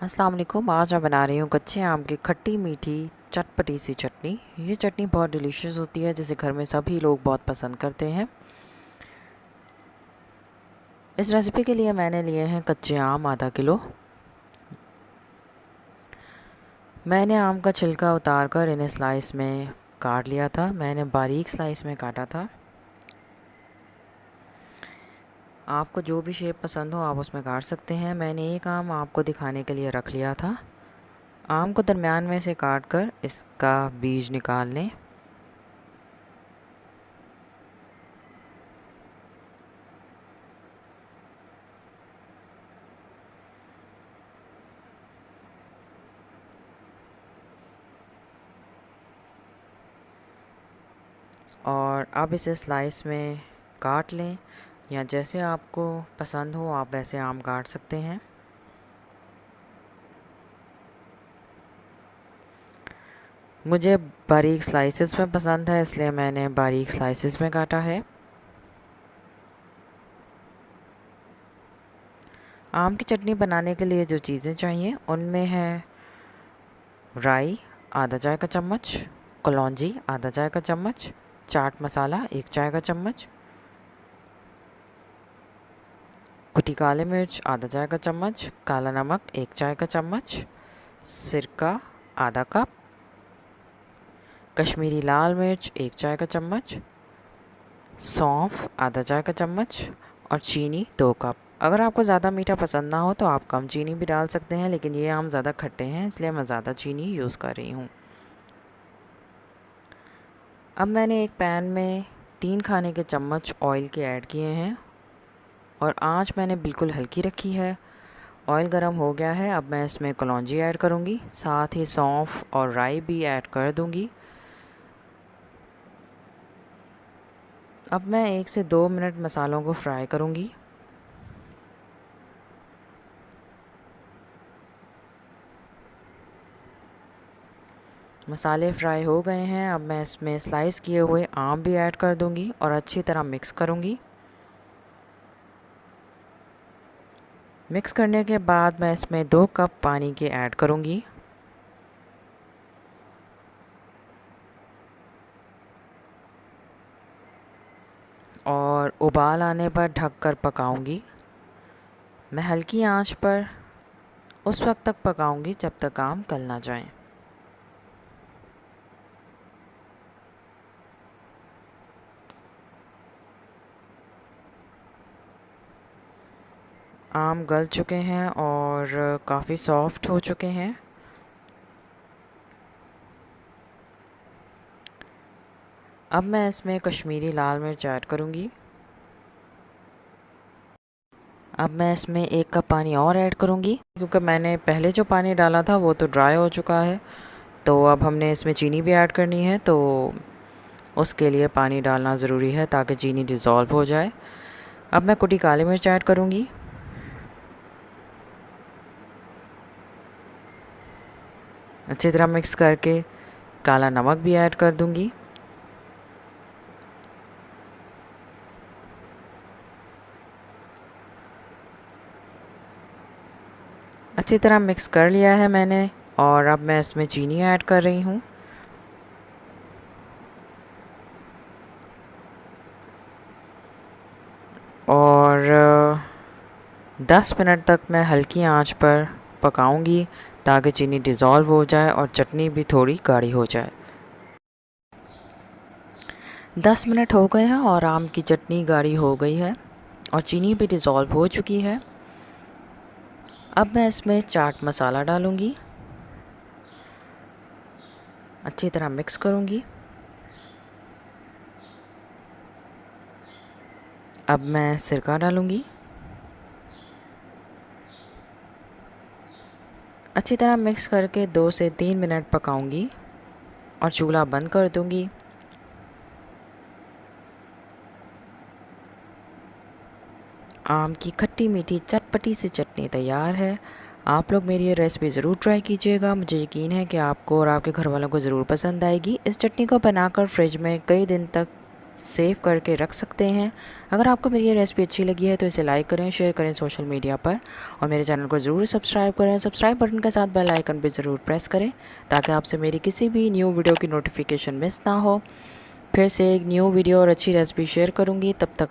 अस्सलाम वालेकुम। आज मैं बना रही हूँ कच्चे आम की खट्टी मीठी चटपटी सी चटनी। ये चटनी बहुत डिलीशियस होती है जिसे घर में सभी लोग बहुत पसंद करते हैं। इस रेसिपी के लिए मैंने लिए हैं कच्चे आम आधा किलो। मैंने आम का छिलका उतार कर इन्हें स्लाइस में काट लिया था। मैंने बारीक स्लाइस में काटा था। आपको जो भी शेप पसंद हो आप उसमें काट सकते हैं। मैंने एक आम आपको दिखाने के लिए रख लिया था। आम को दरमियान में से काट कर इसका बीज निकाल लें। और अब इसे स्लाइस में काट लें या जैसे आपको पसंद हो आप वैसे आम काट सकते हैं। मुझे बारीक स्लाइसेस में पसंद है इसलिए मैंने बारीक स्लाइसेस में काटा है। आम की चटनी बनाने के लिए जो चीज़ें चाहिए उनमें है राई आधा चाय का चम्मच, कलौंजी आधा चाय का चम्मच, चाट मसाला 1 चाय का चम्मच, कुटी काली मिर्च आधा चाय का चम्मच, काला नमक 1 चाय का चम्मच, सिरका आधा कप, कश्मीरी लाल मिर्च 1 चाय का चम्मच, सौंफ आधा चाय का चम्मच और चीनी 2 कप। अगर आपको ज़्यादा मीठा पसंद ना हो तो आप कम चीनी भी डाल सकते हैं, लेकिन ये आम ज़्यादा खट्टे हैं इसलिए मैं ज़्यादा चीनी यूज़ कर रही हूँ। अब मैंने एक पैन में 3 खाने के चम्मच ऑयल के ऐड किए हैं और आंच मैंने बिल्कुल हल्की रखी है। ऑयल गर्म हो गया है। अब मैं इसमें कलौंजी ऐड करूँगी, साथ ही सौंफ और राई भी ऐड कर दूँगी। अब मैं 1 से 2 मिनट मसालों को फ्राई करूँगी। मसाले फ्राई हो गए हैं। अब मैं इसमें स्लाइस किए हुए आम भी ऐड कर दूँगी और अच्छी तरह मिक्स करूँगी। मिक्स करने के बाद मैं इसमें 2 कप पानी के ऐड करूँगी। और उबाल आने पर ढककर पकाऊंगी। मैं हल्की आंच पर उस वक्त तक पकाऊंगी जब तक आम गल ना जाएं। आम गल चुके हैं और काफ़ी सॉफ्ट हो चुके हैं। अब मैं इसमें कश्मीरी लाल मिर्च ऐड करूँगी। अब मैं इसमें 1 कप पानी और ऐड करूँगी क्योंकि मैंने पहले जो पानी डाला था वो तो ड्राई हो चुका है। तो अब हमने इसमें चीनी भी ऐड करनी है, तो उसके लिए पानी डालना ज़रूरी है ताकि चीनी डिज़ोल्व हो जाए। अब मैं कुटी काली मिर्च ऐड करूँगी। अच्छी तरह मिक्स करके काला नमक भी ऐड कर दूँगी। अच्छी तरह मिक्स कर लिया है मैंने और अब मैं इसमें चीनी ऐड कर रही हूँ। और 10 मिनट तक मैं हल्की आंच पर पकाऊंगी ताकि चीनी डिज़ोल्व हो जाए और चटनी भी थोड़ी गाढ़ी हो जाए। 10 मिनट हो गए हैं और आम की चटनी गाढ़ी हो गई है और चीनी भी डिज़ोल्व हो चुकी है। अब मैं इसमें चाट मसाला डालूंगी, अच्छी तरह मिक्स करूंगी। अब मैं सिरका डालूंगी, अच्छी तरह मिक्स करके 2 से 3 मिनट पकाऊंगी और चूल्हा बंद कर दूंगी। आम की खट्टी मीठी चटपटी सी चटनी तैयार है। आप लोग मेरी ये रेसिपी ज़रूर ट्राई कीजिएगा। मुझे यकीन है कि आपको और आपके घर वालों को ज़रूर पसंद आएगी। इस चटनी को बनाकर फ्रिज में कई दिन तक सेव करके रख सकते हैं। अगर आपको मेरी ये रेसिपी अच्छी लगी है तो इसे लाइक करें, शेयर करें सोशल मीडिया पर, और मेरे चैनल को ज़रूर सब्सक्राइब करें। सब्सक्राइब बटन के साथ बेल आइकन भी ज़रूर प्रेस करें ताकि आपसे मेरी किसी भी न्यू वीडियो की नोटिफिकेशन मिस ना हो। फिर से एक न्यू वीडियो और अच्छी रेसिपी शेयर करूँगी। तब तक